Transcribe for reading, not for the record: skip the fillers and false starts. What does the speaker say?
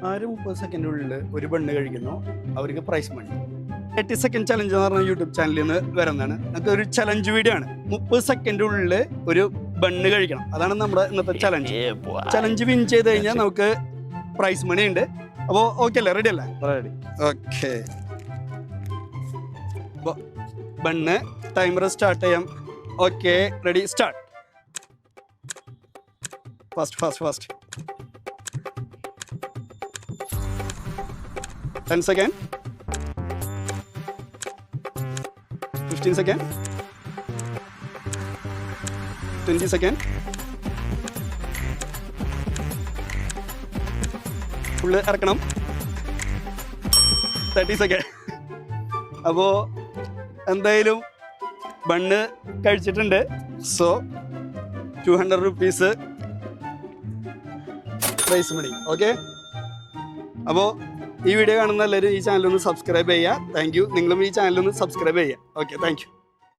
ആര് 30 സെക്കൻഡിനുള്ളിൽ ഒരു ബണ്ണ് കഴിക്കുന്നു അവർക്ക് പ്രൈസ് മണി. 30 സെക്കൻഡ് ചലഞ്ച് എന്ന് പറഞ്ഞ യൂട്യൂബ് ചാനലിൽ നിന്ന് വരുന്നതാണ്. നമുക്ക് ഒരു ചലഞ്ച് വീഡിയോ ആണ്. 30 സെക്കൻഡിനുള്ളിൽ ഒരു ബണ്ണ് കഴിക്കണം. അതാണ് നമ്മുടെ ഇന്നത്തെ ചലഞ്ച്. ചലഞ്ച് വിൻ ചെയ്ത് കഴിഞ്ഞാൽ നമുക്ക് പ്രൈസ് മണി ഉണ്ട്. അപ്പോൾ ഓക്കെ അല്ലേ? റെഡി അല്ലേ? Ready. Okay, bun timer start ചെയ്യാം. Okay, ready, start. Fast 10 second, 15 second, 20 second, full ഇറക്കണം. 30 സെക്കൻഡ്. അപ്പോൾ എന്തായാലും ബണ്ണ് കഴിച്ചിട്ടുണ്ട്. So 200 rupees prize money. Okay, അപ്പോൾ ഈ വീഡിയോ കാണുന്ന എല്ലാവരും ഈ ചാനലൊന്ന് സബ്സ്ക്രൈബ് ചെയ്യുക. Thank you. നിങ്ങളും ഈ ചാനലൊന്ന് സബ്സ്ക്രൈബ് ചെയ്യുക. Okay, thank U.